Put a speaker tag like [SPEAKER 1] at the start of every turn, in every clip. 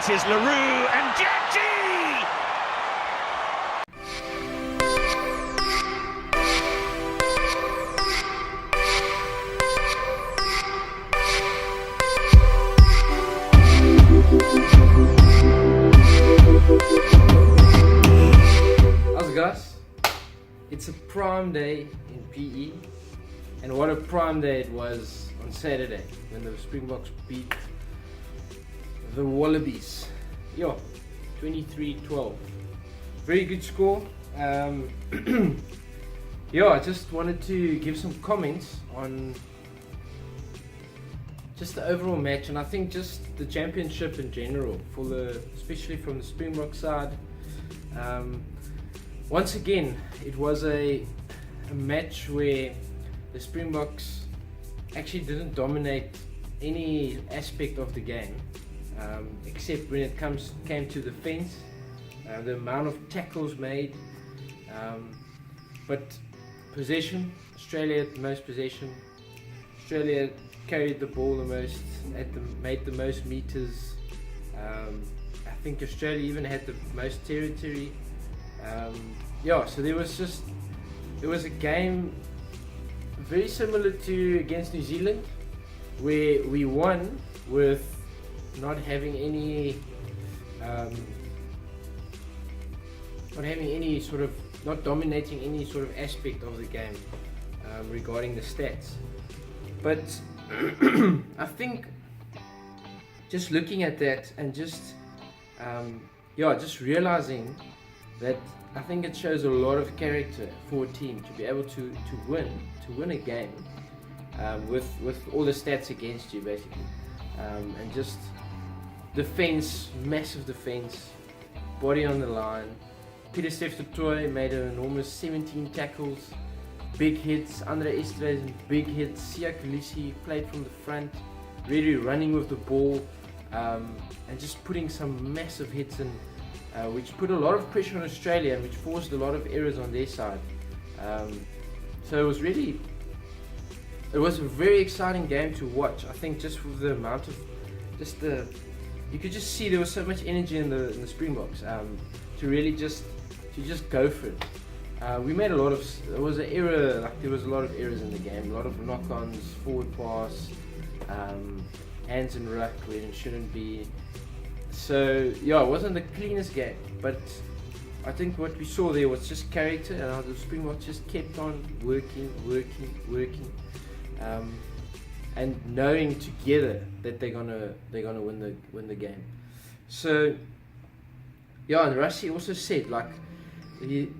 [SPEAKER 1] Here's Roux and Janco!
[SPEAKER 2] How's it, guys? It's a prime day in PE, and what a prime day it was on Saturday when the Springboks beat the Wallabies. 23-12. Very good score. I just wanted to give some comments on just the overall match, and I think just the championship in general, especially from the Springbok side. Once again, it was a match where the Springboks actually didn't dominate any aspect of the game, except when it came to the defense, the amount of tackles made. But possession, Australia had the most possession. Australia carried the ball the most, made the most meters. I think Australia even had the most territory. So there was a game very similar to against New Zealand, where we won with not dominating any sort of aspect of the game regarding the stats. But I think just looking at that and just realizing that I think it shows a lot of character for a team to be able to win a game with all the stats against you, basically, and just defense, massive defense, body on the line. Peter Steph-Toy made an enormous 17 tackles, big hits. Andre Esterhuizen, big hits. Sia Khaleesi played from the front, really running with the ball, and just putting some massive hits in, which put a lot of pressure on Australia and which forced a lot of errors on their side. So it was a very exciting game to watch. I think just with the amount of you could just see there was so much energy in the Springboks to really just go for it. We made there was a lot of errors in the game, a lot of knock-ons, forward pass, hands in ruck where it shouldn't be. So it wasn't the cleanest game, but I think what we saw there was just character, and how the Springboks just kept on working, and knowing together that they're gonna win the game. So and Rassie also said, like,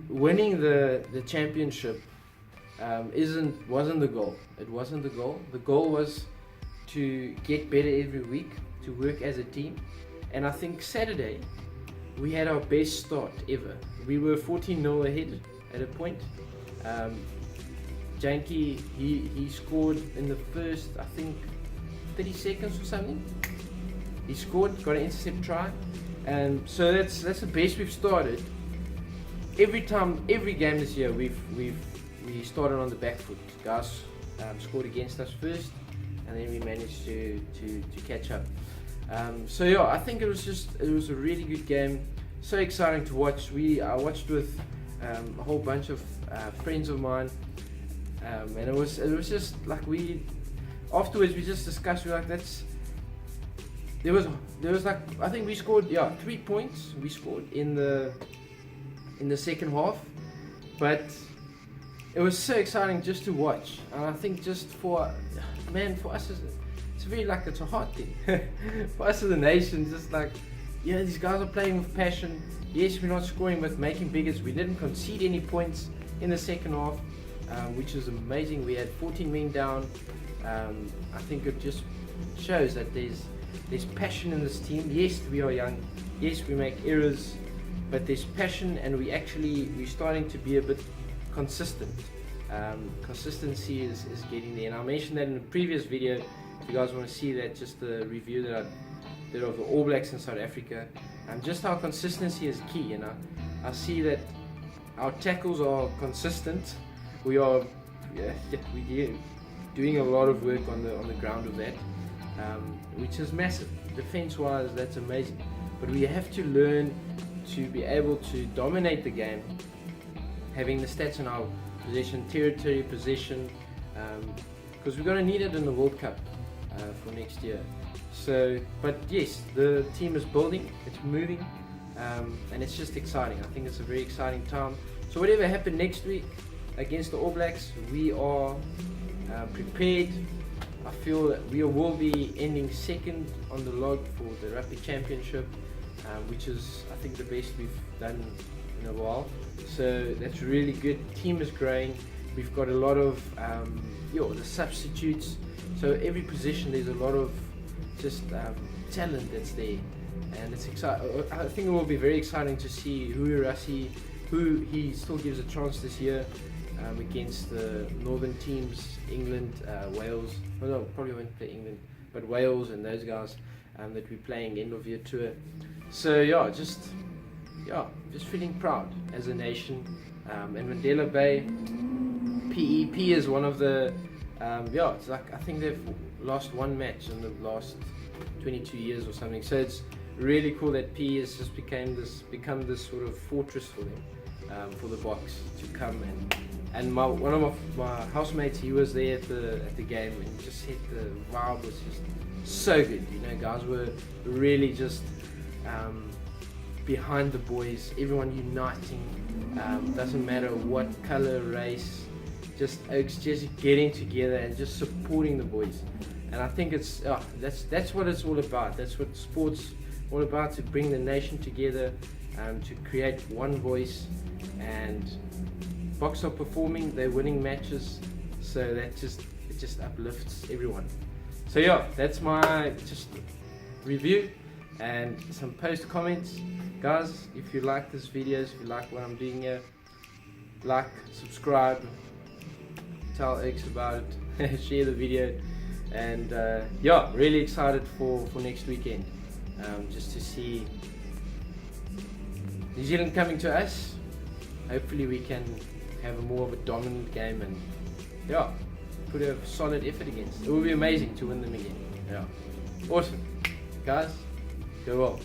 [SPEAKER 2] winning the championship wasn't the goal. It wasn't the goal. The goal was to get better every week, to work as a team. And I think Saturday we had our best start ever. We were 14-0 ahead at a point. Janco, he scored in the first, I think, 30 seconds or something. He scored, got an intercept try, and so that's the best we've started. Every game this year, we started on the back foot. Guys scored against us first, and then we managed to catch up. I think it was a really good game. So exciting to watch. I watched with a whole bunch of friends of mine, and it was just like afterwards we just discussed. We were like, there was like, I think we scored 3 points. We scored in the second half, but it was so exciting just to watch. And I think just for us it's a hard thing for us as a nation. Just like, these guys are playing with passion. Yes, we're not scoring, but making big hits. We didn't concede any points in the second half, which is amazing. We had 14 men down. I think it just shows that there's passion in this team. Yes, we are young. Yes, we make errors, but there's passion, and we're starting to be a bit consistent. Consistency is getting there, and I mentioned that in the previous video. If you guys want to see that, just the review that I did of the All Blacks in South Africa, and just how consistency is key. And I see that our tackles are consistent. We're doing a lot of work on the ground of that, which is massive. Defense-wise, that's amazing. but we have to learn to be able to dominate the game, having the stats in our possession, territory, possession, because we're going to need it in the World Cup for next year. So, but yes, the team is building, it's moving, and it's just exciting. I think it's a very exciting time. So whatever happens next week against the All Blacks, we are prepared. I feel that we will be ending second on the log for the Rugby Championship, which is, I think, the best we've done in a while. So that's really good. Team is growing. We've got a lot of the substitutes. So every position there's a lot of just talent that's there, and it's exciting. I think it will be very exciting to see who he still gives a chance this year against the northern teams, England, Wales. Well, no, probably won't play England, but Wales and those guys that we're playing end of year tour. So just feeling proud as a nation. And Mandela Bay, PEP is one of the it's like, I think they've lost one match in the last 22 years or something. So it's really cool that PE has just become this sort of fortress for them, for the Boks to come and one of my housemates, he was there at the game, and just said the vibe was just so good. You know, guys were really just behind the boys, everyone uniting. Doesn't matter what color, race, just getting together and just supporting the boys. And I think it's that's what it's all about. That's what sports all about, to bring the nation together, to create one voice. And Boks are performing, they're winning matches, so it just uplifts everyone. So that's my just review and some post comments. Guys, if you like this videos, if you like what I'm doing here, like, subscribe, tell X about it, share the video, and really excited for next weekend, just to see New Zealand coming to us. Hopefully we can have more of a dominant game and put a solid effort against. It will be amazing to win them again. Awesome, guys, go well.